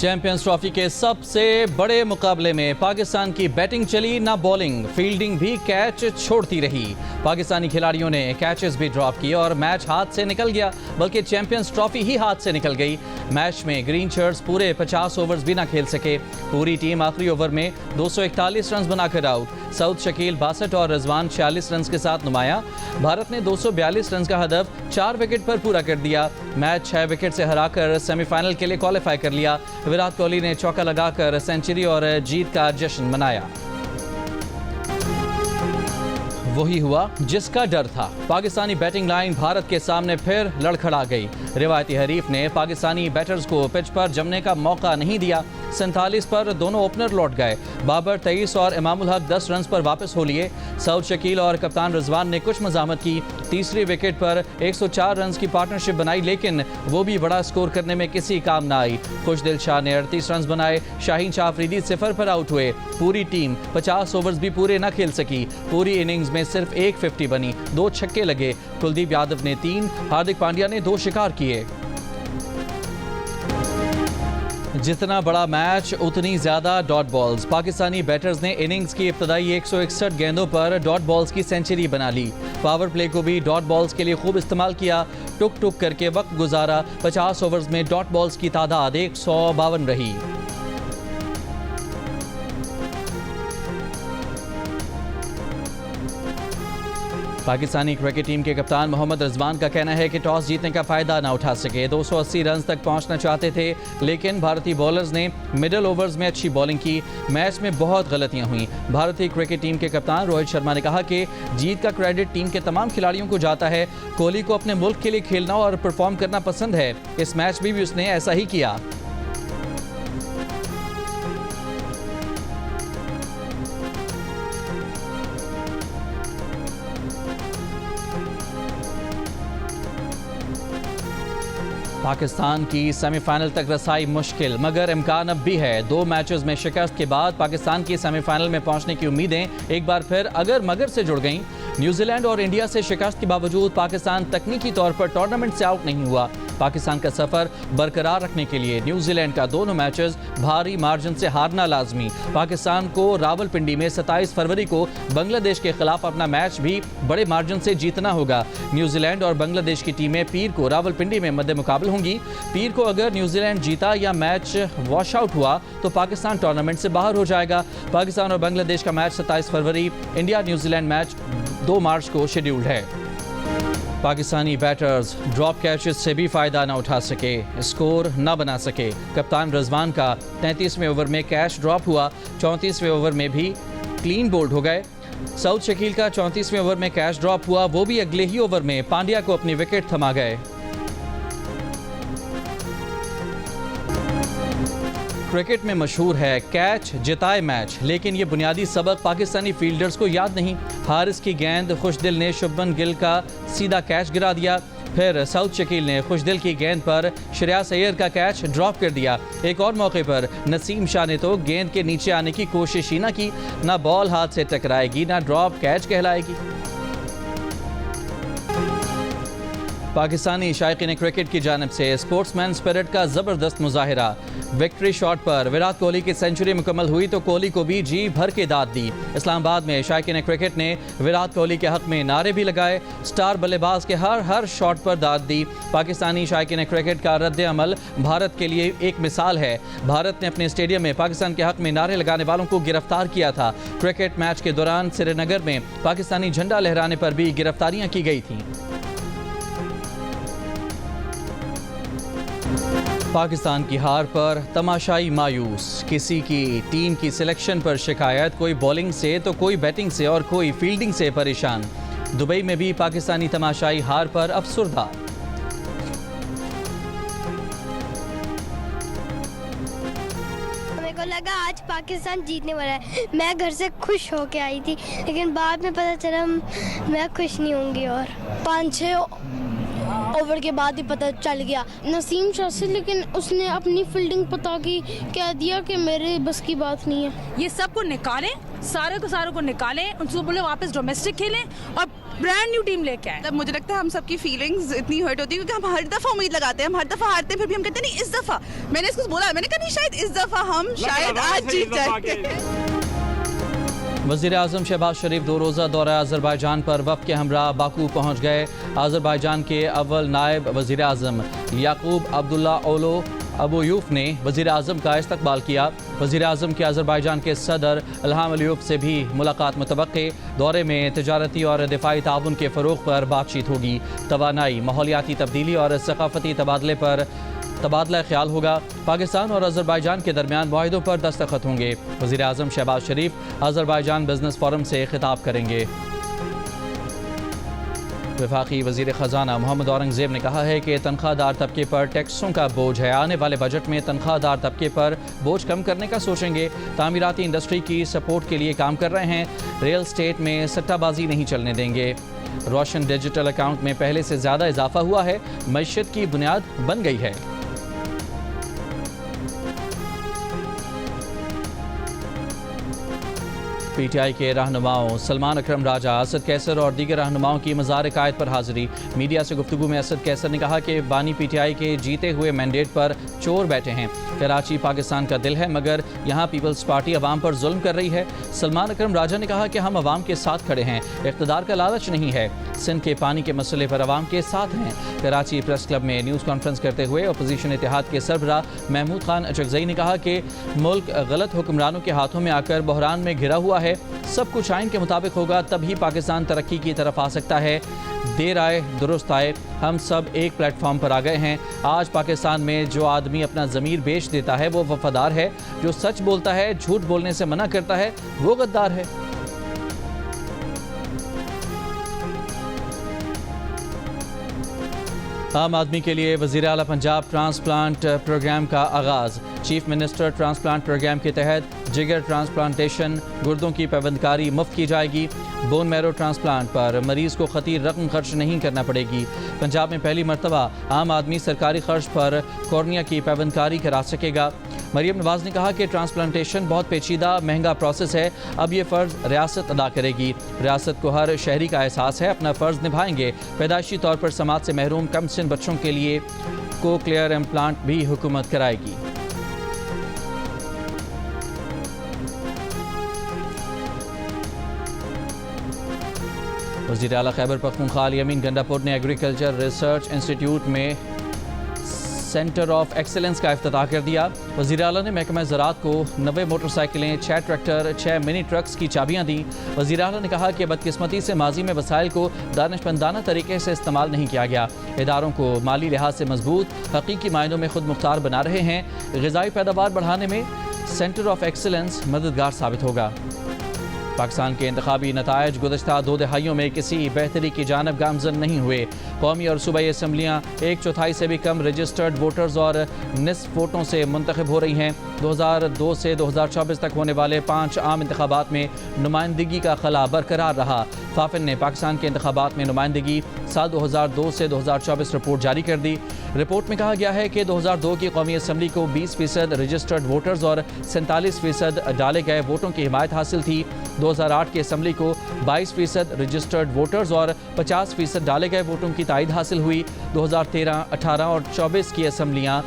Champions trophy के सबसे बड़े मुकाबले में पाकिस्तान की बैटिंग चली ना बॉलिंग, फील्डिंग भी कैच छोड़ती रही। पाकिस्तानी खिलाड़ियों ने कैचेस भी ड्रॉप किए और मैच हाथ से निकल गया, बल्कि चैंपियंस ट्रॉफी ही हाथ से निकल गई। मैच में ग्रीन शर्ट्स पूरे 50 ओवर्स भी ना खेल सके। पूरी टीम आखिरी ओवर में 241 रन बनाकर आउट। सऊद शकील 62 और रिजवान 46 रन के साथ नुमाया। भारत ने 242 रन का हदफ 4 विकेट पर पूरा कर दिया। मैच 6 विकेट से हराकर सेमीफाइनल के लिए क्वालिफाई कर लिया। विराट कोहली ने चौका लगाकर सेंचुरी और जीत का जश्न मनाया। वही हुआ जिसका डर था। पाकिस्तानी बैटिंग लाइन भारत के सामने फिर लड़खड़ा गई। रिवायती हरीफ ने पाकिस्तानी बैटर्स को पिच पर जमने का मौका नहीं दिया। 47 पर दोनों ओपनर लौट गए। बाबर 23 और इमाम उल हक 10 रन पर वापस हो लिए। सऊद शकील और कप्तान रिजवान ने कुछ मजामत की। तीसरी विकेट पर 104 रन की पार्टनरशिप बनाई, लेकिन वो भी बड़ा स्कोर करने में किसी काम ना आई। खुशदिल शाह ने 38 रन बनाए। शाहीन शाह अफरीदी 0 पर आउट हुए। पूरी टीम 50 ओवर्स भी पूरे न खेल सकी। पूरी इनिंग्स में सिर्फ एक 50 बनी, 2 छक्के लगे। कुलदीप यादव ने 3, हार्दिक पांड्या ने 2 शिकार किए। जितना बड़ा मैच उतनी ज्यादा डॉट बॉल्स। पाकिस्तानी बैटर्स ने इनिंग्स की इब्तदाई 161 गेंदों पर डॉट बॉल्स की सेंचुरी बना ली। पावर प्ले को भी डॉट बॉल्स के लिए खूब इस्तेमाल किया। टुक टुक करके वक्त गुजारा। 50 ओवर्स में डॉट बॉल्स की तादाद 152 रही। पाकिस्तानी क्रिकेट टीम के कप्तान मोहम्मद रिजवान का कहना है कि टॉस जीतने का फायदा ना उठा सके। 280 रन तक पहुंचना चाहते थे, लेकिन भारतीय बॉलर्स ने मिडिल ओवर्स में अच्छी बॉलिंग की। मैच में बहुत गलतियां हुई। भारतीय क्रिकेट टीम के कप्तान रोहित शर्मा ने कहा कि जीत का क्रेडिट टीम के तमाम खिलाड़ियों को जाता है। कोहली को अपने मुल्क के लिए खेलना और परफॉर्म करना पसंद है। इस मैच में भी उसने ऐसा ही किया। पाकिस्तान की सेमीफाइनल तक रसाई मुश्किल, मगर इम्कान अब भी है। 2 मैचेस में शिकस्त के बाद पाकिस्तान की सेमीफाइनल में पहुंचने की उम्मीदें एक बार फिर अगर मगर से जुड़ गईं। न्यूजीलैंड और इंडिया से शिकस्त के बावजूद पाकिस्तान तकनीकी तौर पर टूर्नामेंट से आउट नहीं हुआ। पाकिस्तान का सफर बरकरार रखने के लिए न्यूजीलैंड का दोनों मैचेस भारी मार्जिन से हारना लाजमी। पाकिस्तान को रावलपिंडी में 27 फरवरी को बांग्लादेश के खिलाफ अपना मैच भी बड़े मार्जिन से जीतना होगा। न्यूजीलैंड और बांग्लादेश की टीमें पीर को रावलपिंडी में मद्दे मुकाबले होंगी। पीर को अगर न्यूजीलैंड जीता या मैच वॉश आउट हुआ तो पाकिस्तान टूर्नामेंट से बाहर हो जाएगा। पाकिस्तान और बांग्लादेश का मैच 27 फरवरी, इंडिया न्यूजीलैंड मैच 2 मार्च को शेड्यूल्ड है। पाकिस्तानी बैटर्स ड्रॉप कैचेस से भी फायदा न उठा सके, स्कोर न बना सके। कप्तान रिजवान का 33वें ओवर में कैच ड्रॉप हुआ। 34वें ओवर में भी क्लीन बोल्ड हो गए। सऊद शकील का 34वें ओवर में कैच ड्रॉप हुआ, वो भी अगले ही ओवर में पांड्या को अपनी विकेट थमा गए। क्रिकेट में मशहूर है कैच जिताए मैच, लेकिन ये बुनियादी सबक पाकिस्तानी फील्डर्स को याद नहीं। हारिस की गेंद खुशदिल ने शुभमन गिल का सीधा कैच गिरा दिया। फिर सऊद शकील ने खुशदिल की गेंद पर श्रेयस अय्यर का कैच ड्रॉप कर दिया। एक और मौके पर नसीम शाह ने तो गेंद के नीचे आने की कोशिश ही ना की। ना बॉल हाथ से टकराएगी, ना ड्रॉप कैच कहलाएगी। पाकिस्तानी शायकीन क्रिकेट की जानिब से स्पोर्ट्समैन स्पिरिट का ज़बरदस्त मुजाहिरा। विक्ट्री शॉट पर विराट कोहली की सेंचुरी मुकम्मल हुई तो कोहली को भी जी भर के दाद दी। इस्लामाबाद में शायकीन क्रिकेट ने विराट कोहली के हक में नारे भी लगाए। स्टार बल्लेबाज के हर शॉट पर दाद दी। पाकिस्तानी शायकीन क्रिकेट का रद्द अमल भारत के लिए एक मिसाल है। भारत ने अपने स्टेडियम में पाकिस्तान के हक में नारे लगाने वालों को गिरफ्तार किया था। क्रिकेट मैच के दौरान श्रीनगर में पाकिस्तानी झंडा लहराने पर भी गिरफ्तारियां की गई थीं। पाकिस्तान की हार पर तमाशाई मायूस, किसी की टीम की सिलेक्शन पर शिकायत, कोई बॉलिंग से तो कोई बैटिंग से और कोई फील्डिंग से परेशान। दुबई में भी पाकिस्तानी तमाशाई हार पर अफसुर्दा। मेरे को लगा आज पाकिस्तान जीतने वाला है। मैं घर से खुश होके आई थी, लेकिन बाद में पता चला मैं खुश नहीं होंगी। और ओवर के बाद ही पता चल गया। नसीम शाह से, लेकिन उसने अपनी फील्डिंग पता की कह दिया कि मेरे बस की बात नहीं है। ये सबको निकालें, सारे को निकालें, उनको बोले वापस डोमेस्टिक खेलें और ब्रांड न्यू टीम लेके आए। मुझे लगता है हम सबकी फीलिंग्स इतनी हर्ट होती है क्योंकि हम हर दफा उम्मीद लगाते हैं, हम हर दफा हारते हैं, फिर भी हम कहते हैं नहीं इस दफा। मैंने इसको बोला, मैंने कहा नहीं शायद इस दफा हम शायद आज जीत जाएंगे। वज़ीर आज़म शहबाज शरीफ 2 रोज़ा दौरा अज़रबैजान पर वफ़द के हमरा बाकू पहुँच गए। अज़रबैजान के अव्वल नायब वज़ीर आज़म याकूब अब्दुल्ला ओलो अबूयूफ ने वज़ीर आज़म का इस्तकबाल किया। वज़ीर आज़म के अज़रबैजान के सदर इल्हाम अलीयूफ से भी मुलाकात मुतवक्के। दौरे में तिजारती और दिफाई ताउन के फ़रोग़ पर बातचीत होगी। तवानाई, माहौलियाती तब्दीली और सकाफ़ती तबादले पर तबादला ख्याल होगा। पाकिस्तान और अज़रबैजान के दरमियान मुआहिदों पर दस्तखत होंगे। वज़ीर आज़म शहबाज शरीफ अज़रबैजान बिजनेस फोरम से खिताब करेंगे। वफाकी वज़ीर ख़जाना मोहम्मद औरंगज़ेब ने कहा है कि तनख्वाहदार तबके पर टैक्सों का बोझ है। आने वाले बजट में तनख्वाहदार तबके पर बोझ कम करने का सोचेंगे। तामीराती इंडस्ट्री की सपोर्ट के लिए काम कर रहे हैं। रियल स्टेट में सट्टाबाजी नहीं चलने देंगे। रोशन डिजिटल अकाउंट में पहले से ज़्यादा इजाफा हुआ है। मईशत की बुनियाद बन गई है। पीटीआई के रहनुमाओं सलमान अकरम राजा, असद कैसर और दीगर रहनुमाओं की मज़ार कायद पर हाजिरी। मीडिया से गुफ्तगू में असद कैसर ने कहा कि बानी पीटीआई के जीते हुए मैंडेट पर चोर बैठे हैं। कराची पाकिस्तान का दिल है मगर यहाँ पीपल्स पार्टी अवाम पर जुल्म कर रही है। सलमान अकरम राजा ने कहा कि हम अवाम के साथ खड़े हैं, इक़्तिदार का लालच नहीं है। सिंध के पानी के मसले पर अवाम के साथ हैं। कराची प्रेस क्लब में न्यूज़ कॉन्फ्रेंस करते हुए अपोजिशन इत्तेहाद के सरबराह महमूद खान अचकज़ई ने कहा कि मुल्क गलत हुक्मरानों के हाथों में आकर बहरान में घिरा हुआ है। सब कुछ आइन के मुताबिक होगा तभी पाकिस्तान तरक्की की तरफ आ सकता है। देर आए दुरुस्त आए, हम सब एक प्लेटफॉर्म पर आ गए हैं। आज पाकिस्तान में जो आदमी अपना ज़मीर बेच देता है वो वफादार है, जो सच बोलता है झूठ बोलने से मना करता है वो गद्दार है। आम आदमी के लिए वज़ीर आला पंजाब ट्रांसप्लांट प्रोग्राम का आगाज़। चीफ मिनिस्टर ट्रांसप्लांट प्रोग्राम के तहत जिगर ट्रांसप्लांटेशन, गुर्दों की पैबंदकारी मुफ्त की जाएगी। बोन मैरो ट्रांसप्लांट पर मरीज़ को खतीर रकम खर्च नहीं करना पड़ेगी। पंजाब में पहली मरतबा आम आदमी सरकारी खर्च पर कॉर्निया की पैबंदकारी करा सकेगा। मरीम नवाज़ ने कहा कि ट्रांसप्लांटेशन बहुत पेचीदा महंगा प्रोसेस है। अब ये फ़र्ज़ रियासत अदा करेगी। रियासत को हर शहरी का एहसास है, अपना फ़र्ज़ निभाएंगे। पैदाइशी तौर पर समाज से महरूम कम सिन बच्चों के लिए कोक्लियर इम्प्लांट भी हुकूमत कराएगी। वज़ीर आला खैबर पख्तूनख्वा यमीन गंडापुर ने एग्रीकल्चर रिसर्च इंस्टीट्यूट में सेंटर ऑफ एक्सेलेंस का इफ्तिताह कर दिया। वज़ीर आला ने महकमा ज़राअत को 90 मोटरसाइकिलें, 6 ट्रैक्टर, 6 मिनी ट्रक्स की चाबियाँ दी। वज़ीर आला ने कहा कि बदकिस्मती से माजी में वसाइल को दानिशमंदाना तरीके से इस्तेमाल नहीं किया गया। इदारों को माली लिहाज से मजबूत, हकीकी मायनों में खुद मुख्तार बना रहे हैं। ग़िज़ाई पैदावार बढ़ाने में सेंटर ऑफ एक्सेलेंस मददगार साबित होगा। पाकिस्तान के इंतखाबी नतायज गुज़श्ता 2 दहाइयों में किसी बेहतरी की जानब गामज़न नहीं हुए। कौमी और सूबाई असम्बलियाँ 1/4 से भी कम रजिस्टर्ड वोटर्स और निस्फ वोटों से मुंतखब हो रही हैं। 2002 से 2024 तक होने वाले 5 आम इंतखाबात में नुमाइंदगी का खला बरकरार रहा। फाफिन ने पाकिस्तान के इंतखाबात में नुमाइंदगी साल 2002 से 2024 रिपोर्ट जारी कर दी। रिपोर्ट में कहा गया है कि 2002 की कौमी असम्बली को 20% रजिस्टर्ड वोटर्स और 47% डाले गए वोटों की हिमायत हासिल थी। 2008 की असम्बली को 22% रजिस्टर्ड वोटर्स और 50% डाले गए वोटों की तायद हासिल हुई। 2013, 18 और 24 की असम्बलियाँ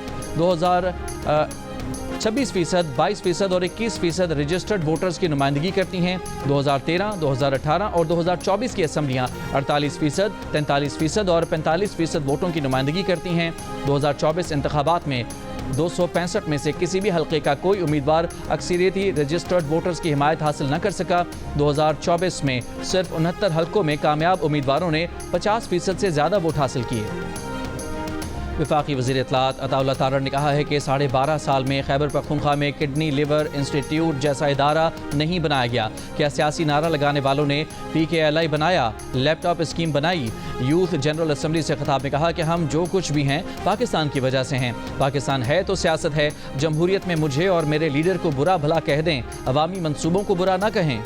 26%, 22% और 21% रजिस्टर्ड वोटर्स की नुमाइंदगी करती हैं। 2013, 2018 और 2024 की असम्बलियाँ 48%, 43% और 45% वोटों की नुमाइंदगी करती हैं। 2024 इंतखाबात में 265 में से किसी भी हल्के का कोई उम्मीदवार अक्सरियती रजिस्टर्ड वोटर्स की हिमायत हासिल न कर सका। 2024 में सिर्फ 69 हल्कों में कामयाब उम्मीदवारों ने 50% से ज़्यादा वोट हासिल किए। वफाकी वज़ीर इत्तलात अताउल्लाह तारड़ ने कहा है कि 12.5 साल में खैबर पख्तूनख्वा में किडनी लिवर इंस्टीट्यूट जैसा इदारा नहीं बनाया गया। क्या सियासी नारा लगाने वालों ने PKLI बनाया, लैपटॉप स्कीम बनाई? यूथ जनरल असम्बली से खिताब में कहा कि हम जो कुछ भी हैं पाकिस्तान की वजह से हैं। पाकिस्तान है तो सियासत है। जमहूरियत में मुझे और मेरे लीडर को बुरा भला कह दें, अवामी मंसूबों को बुरा ना कहें।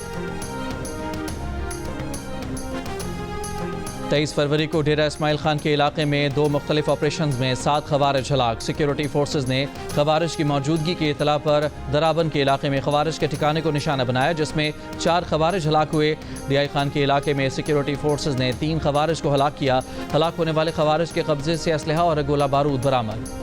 23 फरवरी को डेरा इस्माइल खान के इलाके में 2 मुख्तलिफ ऑपरेशन में 7 खवारिज हलाक। सिक्योरिटी फोर्सेज ने खवारिज की मौजूदगी की इतला पर दराबन के इलाके में खवारिज के ठिकाने को निशाना बनाया, जिसमें 4 खवारिज हलाक हुए। डीआई खान के इलाके में सिक्योरिटी फोर्सेज ने 3 खवारिज को हलाक किया। हलाक होने वाले खवारिज के कब्जे से असलहा और गोला बारूद बरामद।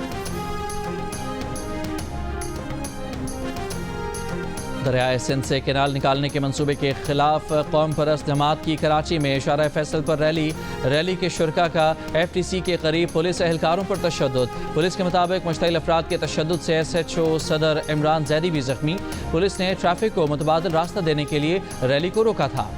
दरियाए सिंध से कैनाल निकालने के मंसूबे के खिलाफ कौम परस्त जमात की कराची में इशारा फैसल पर रैली के शुरका का FTC के करीब पुलिस एहलकारों पर तशद्दुद। पुलिस के मुताबिक मुश्तइल अफराद के तशद्दुद से SHO सदर इमरान जैदी भी जख्मी। पुलिस ने ट्रैफिक को मुतबादिल रास्ता देने के लिए रैली को रोका था।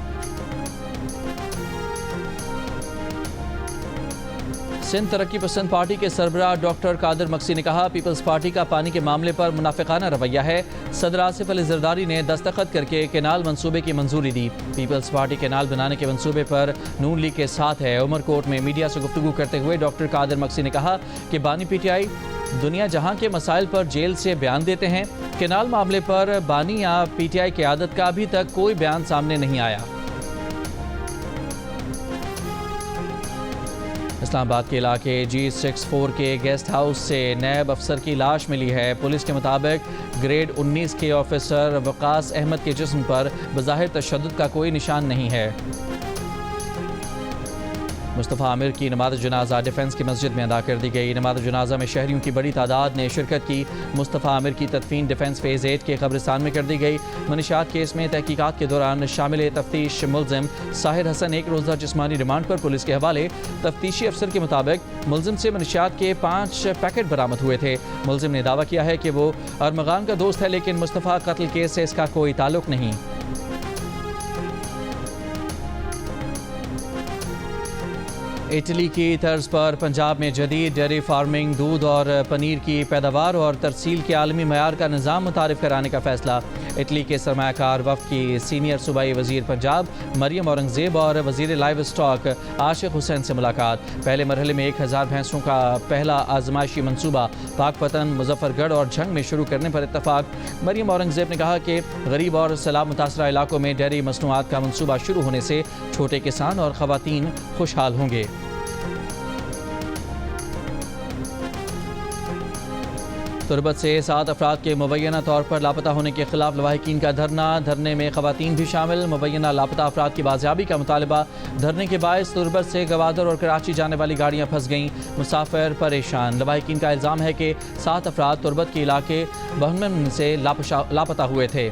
सिंध तरक्की पसंद पार्टी के सरबराह डॉक्टर कादिर मक्सी ने कहा, पीपल्स पार्टी का पानी के मामले पर मुनाफिकाना रवैया है। सदर आसिफ अली जरदारी ने दस्तखत करके कैनाल मंसूबे की मंजूरी दी। पीपल्स पार्टी कैनाल बनाने के मंसूबे पर नून लीग के साथ है। उमरकोट में मीडिया से गुफ्तगू करते हुए डॉक्टर कादिर मक्सी ने कहा कि बानी PTI दुनिया जहां के मसाइल पर जेल से बयान देते हैं, कैनाल मामले पर बानी या PTI क़यादत का अभी तक कोई बयान सामने नहीं आया। इस्लामाबाद के इलाके G64 के गेस्ट हाउस से नैब अफसर की लाश मिली है। पुलिस के मुताबिक ग्रेड 19 के ऑफिसर वकास अहमद के जिस्म पर बज़ाहिर तशद्दुद का कोई निशान नहीं है। मुस्तफ़ा आमिर की नमाज जनाजा डिफेंस की मस्जिद में अदा कर दी गई। नमाज जनाजा में शहरियों की बड़ी तादाद ने शिरकत की। मुस्तफ़ा आमिर की तदफीन डिफेंस फेज़ 8 के कब्रिस्तान में कर दी गई। मनशियात केस में तहकीकात के दौरान शामिल तफ्तीश मुलजिम साहिर हसन 1 रोज़ा जिस्मानी रिमांड पर पुलिस के हवाले। तफ्तीशी अफसर के मुताबिक मुलजिम से मनशियात के 5 पैकेट बरामद हुए थे। मुलजिम ने दावा किया है कि वो अरमगान का दोस्त है, लेकिन मुस्तफ़ा कत्ल केस से इसका कोई ताल्लुक नहीं। इटली की तर्ज पर पंजाब में जदीद डेयरी फार्मिंग, दूध और पनीर की पैदावार और तरसील के आलमी मयार का निज़ाम मुतारिफ कराने का फैसला। इटली के सरमायाकार वफ़द की सीनियर सूबाई वज़ीर पंजाब मरियम औरंगज़ेब और वज़ीर लाइव स्टॉक आशिक हुसैन से मुलाकात। पहले मरहले में 1000 भैंसों का पहला आजमाइशी मनसूबा पाकपतन, मुजफ्फरगढ़ और झंग में शुरू करने पर इत्तफाक। मरियम औरंगज़ेब ने कहा कि गरीब और सैलाब मुतासरा इलाकों में डेयरी मसनूआत का मनसूबा शुरू होने से छोटे किसान और ख़वातीन खुशहाल होंगे। तुरबत से 7 अफराद के मुबैना तौर पर लापता होने के खिलाफ लवाहिकीन का धरने में ख़वातीन भी शामिल। मुबैना लापता अफराद की बाजियाबी का मुतालबा। धरने के बायस तुरबत से गवादर और कराची जाने वाली गाड़ियाँ फंस गईं, मुसाफिर परेशान। लवाहिकीन का इल्ज़ाम है कि 7 अफराद तुरबत के इलाके बहमन से लापता हुए थे।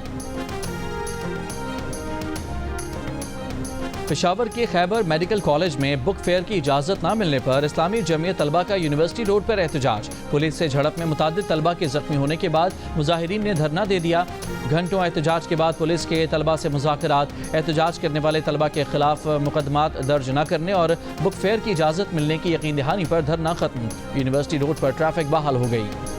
पेशावर के खैबर मेडिकल कॉलेज में बुक फेयर की इजाज़त न मिलने पर इस्लामी जमीयत तलबा का यूनिवर्सिटी रोड पर एहतजाज। पुलिस से झड़प में मुतादिद तलबा के जख्मी होने के बाद मुजाहिरीन ने धरना दे दिया। घंटों एहतजाज के बाद पुलिस के तलबा से मुज़ाकरात। एहतजाज करने वाले तलबा के खिलाफ मुकदमात दर्ज न करने और बुक फेयर की इजाज़त मिलने की यकीन दहानी पर धरना खत्म। यूनिवर्सिटी रोड पर ट्रैफिक बहाल हो गई।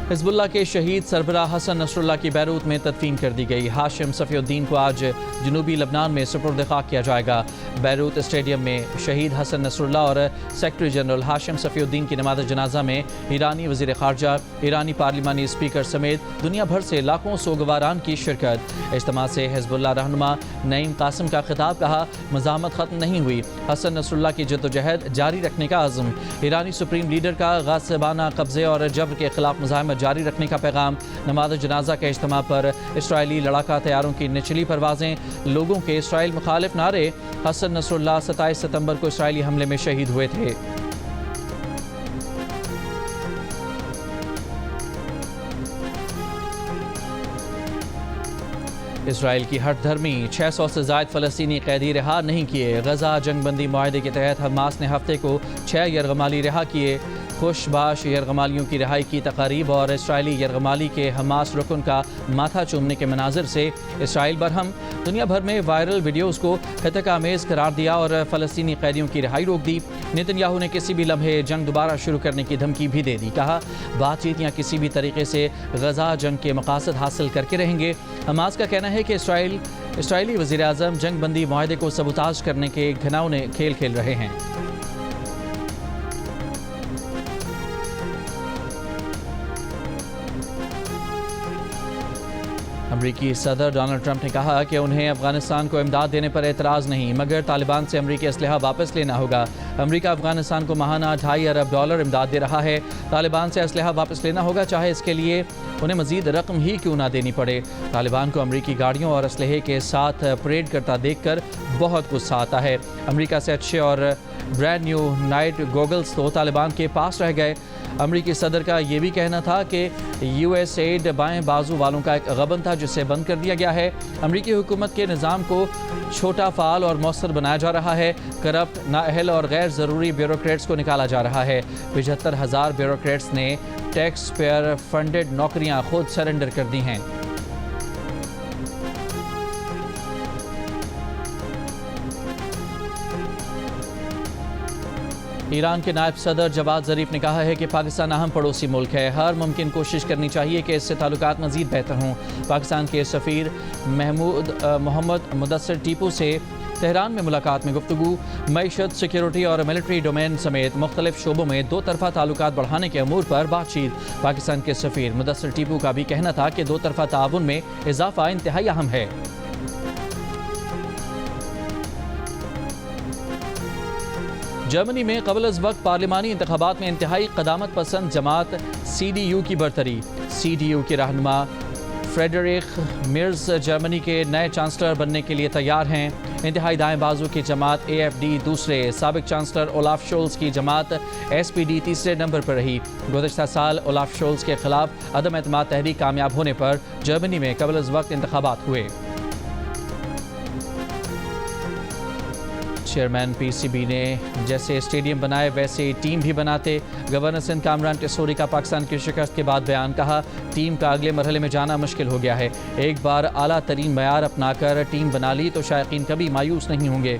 हिज़्बुल्लाह के शहीद सरबराह हसन नसरुल्लाह की बैरूत में तदफीन कर दी गई। हाशिम सफ़ीउद्दीन को आज जनूबी लबनान में सुपुर्द खाक किया जाएगा। बैरूत स्टेडियम में शहीद हसन नसरुल्लाह और सेक्रेटरी जनरल हाशिम सफ़ीउद्दीन की नमाज जनाजा में ईरानी वज़ीर ख़ारजा, ईरानी पार्लिमानी स्पीकर समेत दुनिया भर से लाखों सोगवारान की शिरकत। इज्तिमा से हिज़्बुल्लाह रहनुमा नईम कासिम का खिताब, कहा मज़ाहमत ख़त्म नहीं हुई, हसन नसरुल्लाह की जद्दोजहद जारी रखने का अज़्म। ईरानी सुप्रीम लीडर का गासिबाना कब्ज़े और जबर के खिलाफ मुज़ाहमत जारी रखने का पैगाम। नमाज जनाजा के इज्तिमा पर इसराइली लड़ाका तैयारों की निचली परवाज़ें, लोगों के इसराइल मुखालिफ नारे। हसन नसरुल्लाह 27 सितंबर को इसराइली हमले में शहीद हुए थे। इसराइल की हठधर्मी, 600 से ज़ायद फ़लस्तीनी कैदी रिहा नहीं किए। गजा जंगबंदी मुआहदे के तहत हमास ने हफ्ते को 6 यरगमाली रिहा किए। खुशबाश यरगमालियों की रिहाई की तकारीब और इसराइली यरगमाली के हमास रुकन का माथा चूमने के मनाजिर से इसराइल बरहम। दुनिया भर में वायरल वीडियोज़ को हतकामेज़ करार दिया और फ़लस्तीनी कैदियों की रिहाई रोक दी। नेतन्याहू ने किसी भी लम्हे जंग दोबारा शुरू करने की धमकी भी दे दी। कहा बातचीत या किसी भी तरीके से गजा जंग के मकासद हासिल करके रहेंगे। हमास का कहना है कि इसराइली वज़ीर आज़म जंगबंदी मुआहदे को सबूताज करने के घिनौने खेल खेल रहे हैं। अमरीकी सदर डोनाल्ड ट्रंप ने कहा कि उन्हें अफगानिस्तान को इमदाद देने पर एतराज़ नहीं, मगर तालिबान से अमरीकी असलहा वापस लेना होगा। अमरीका अफगानिस्तान को माहाना $2.5 अरब इमदाद दे रहा है। तालिबान से असलहा वापस लेना होगा, चाहे इसके लिए उन्हें मजीद रकम ही क्यों ना देनी पड़े। तालिबान को अमरीकी गाड़ियों और असलहे के साथ परेड करता देखकर बहुत गुस्सा आता है। अमरीका से अच्छे और ब्रांड न्यू नाइट गॉगल्स तो तालिबान के पास रह गए। अमरीकी सदर का ये भी कहना था कि USAID बाएं बाजू वालों का एक गबन था जिसे बंद कर दिया गया है। अमरीकी हुकूमत के निज़ाम को छोटा, फाल और मौसर बनाया जा रहा है। करप्ट, नाअहल और गैर ज़रूरी ब्यूरोक्रेट्स को निकाला जा रहा है। 75,000 ब्यूरोक्रेट्स ने टैक्स पेयर फंडेड नौकरियां खुद सरेंडर कर दी हैं। ईरान के नायब सदर जवाद ज़रीफ ने कहा है कि पाकिस्तान अहम पड़ोसी मुल्क है। हर मुमकिन कोशिश करनी चाहिए कि इससे ताल्लुकात मज़ीद बेहतर हों। पाकिस्तान के सफ़ीर मोहम्मद मुदस्सिर टीपू से तेहरान में मुलाकात में गुफ्तगू। मईशत, सिक्योरिटी और मिलिट्री डोमेन समेत मुख्तलिफ शोबों में दो तरफ़ा ताल्लुकात बढ़ाने के अमूर पर बातचीत। पाकिस्तान के सफ़ीर मुदस्सिर टीपू का भी कहना था कि दो तरफ़ा ताउन में इजाफा इंतहाई अहम है। जर्मनी में क़ब्ल अज़ वक्त पार्लिमानी इंतख़ाबात में इंतहाई क़दामत पसंद जमात CDU की बरतरी। CDU के रहनुमा फ्रेडरिक मेर्ज जर्मनी के नए चांसलर बनने के लिए तैयार हैं। इंतहाई दाएं बाजू की जमात AfD दूसरे, साबिक चांसलर ओलाफ शोल्स की जमात SPD तीसरे नंबर पर रही। गुज़श्ता साल ओलाफ शोल्स के खिलाफ अदम एतमाद तहरीक कामयाब होने पर जर्मनी में क़ब्ल अज़ वक्त इंतख़ाबात हुए। चेयरमैन PCB ने जैसे स्टेडियम बनाए वैसे टीम भी बनाते। गवर्नर सिंध कामरान टेसोरी का पाकिस्तान की शिकस्त के बाद बयान। कहा, टीम का अगले मरहले में जाना मुश्किल हो गया है। एक बार आला तरीन मयार अपनाकर टीम बना ली तो शायकीन कभी मायूस नहीं होंगे।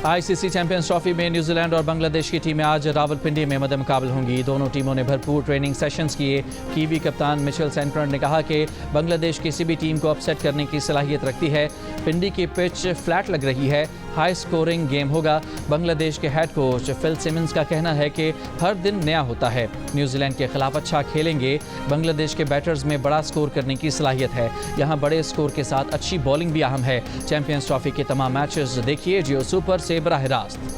ICC चैंपियंस ट्रॉफी में न्यूजीलैंड और बांग्लादेश की टीमें आज रावलपिंडी में मद्दे मुकाबल होंगी। दोनों टीमों ने भरपूर ट्रेनिंग सेशंस किए। कीवी कप्तान मिचेल सेंटनर ने कहा कि बांग्लादेश किसी भी टीम को अपसेट करने की सलाहियत रखती है। पिंडी की पिच फ्लैट लग रही है, हाई स्कोरिंग गेम होगा। बांग्लादेश के हेड कोच फिल सिमंस का कहना है कि हर दिन नया होता है। न्यूजीलैंड के खिलाफ अच्छा खेलेंगे। बांग्लादेश के बैटर्स में बड़ा स्कोर करने की सलाहियत है। यहाँ बड़े स्कोर के साथ अच्छी बॉलिंग भी अहम है। चैंपियंस ट्रॉफी के तमाम मैचेस देखिए जियो सुपर से बराह रास्त।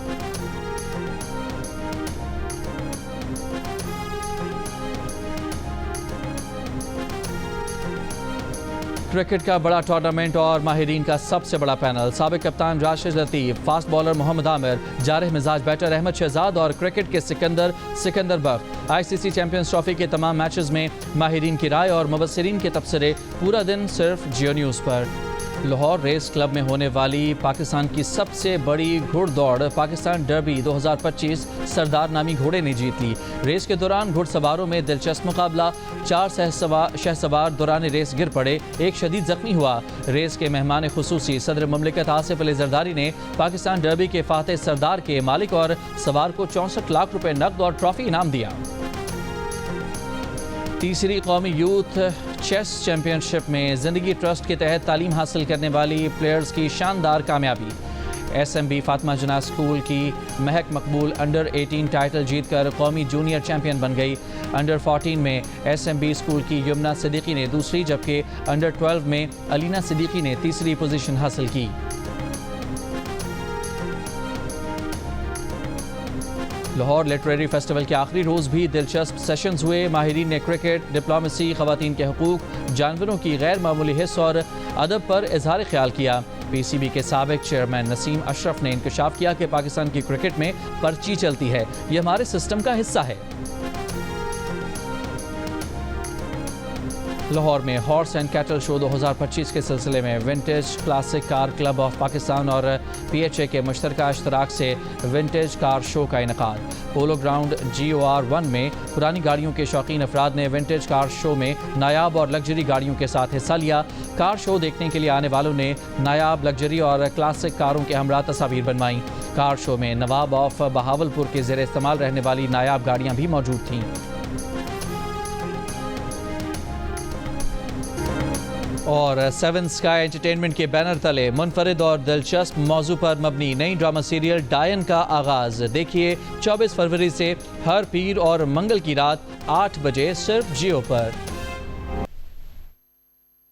क्रिकेट का बड़ा टूर्नामेंट और माहिरीन का सबसे बड़ा पैनल। साबिक कप्तान राशिद लतीफ़, फास्ट बॉलर मोहम्मद आमिर, जारह मिजाज बैटर अहमद शहजाद और क्रिकेट के सिकंदर बख्त। ICC चैंपियंस ट्रॉफी के तमाम मैचेस में माहिरीन की राय और मुबस्सिरीन के तबसरे पूरा दिन सिर्फ जियो न्यूज़ पर। लाहौर रेस क्लब में होने वाली पाकिस्तान की सबसे बड़ी घुड़दौड़ पाकिस्तान डर्बी 2025 सरदार नामी घोड़े ने जीत ली। रेस के दौरान घुड़सवारों में दिलचस्प मुकाबला। 4 शहसवार दौरान रेस गिर पड़े, एक शदीद जख्मी हुआ। रेस के मेहमान खुसूसी सदर मुमलिकत आसिफ अली जरदारी ने पाकिस्तान डर्बी के फातेह सरदार के मालिक और सवार को 64 लाख रुपए नकद और ट्रॉफी इनाम दिया। तीसरी कौमी यूथ चेस चैंपियनशिप में ज़िंदगी ट्रस्ट के तहत तालीम हासिल करने वाली प्लेयर्स की शानदार कामयाबी। SMB फातिमा जना स्कूल की महक मकबूल अंडर 18 टाइटल जीतकर कौमी जूनियर चैंपियन बन गई। अंडर 14 में SMB स्कूल की यमुना सिद्दीकी ने दूसरी, जबकि अंडर 12 में अलीना सिद्दीकी ने तीसरी पोजीशन हासिल की। लाहौर लिटरेरी फेस्टिवल के आखिरी रोज़ भी दिलचस्प सेशंस हुए। माहिरीन ने क्रिकेट, डिप्लोमेसी, ख़वातीन के हुकूक, जानवरों की गैर मामूली हिस्स और अदब पर इजहार ख्याल किया। PCB के साबिक चेयरमैन नसीम अशरफ ने इंकशाफ किया कि पाकिस्तान की क्रिकेट में पर्ची चलती है, ये हमारे सिस्टम का हिस्सा है। लाहौर में हॉर्स एंड कैटल शो 2025 के सिलसिले में vintage classic car club of Pakistan और PHA के मुश्तरका इश्तराक से विंटेज कार शो का इनेकाद। पोलो ग्राउंड GOR1 में पुरानी गाड़ियों के शौकीन अफराद ने विंटेज कार शो में नायाब और लग्जरी गाड़ियों के साथ हिस्सा लिया। कार शो देखने के लिए आने वालों ने नायाब, लग्जरी और क्लासिक कारों के हमरा तस्वीर बनवाई। कार शो में नवाब ऑफ बहावलपुर के ज़ेर इस्तेमाल रहने वाली नायाब गाड़ियाँ भी मौजूद थीं। और सेवन स्काई एंटरटेनमेंट के बैनर तले मुनफरिद और दिलचस्प मौजू पर मबनी नई ड्रामा सीरियल डायन का आगाज देखिए 24 फरवरी से हर पीर और मंगल की रात 8 बजे सिर्फ जियो पर।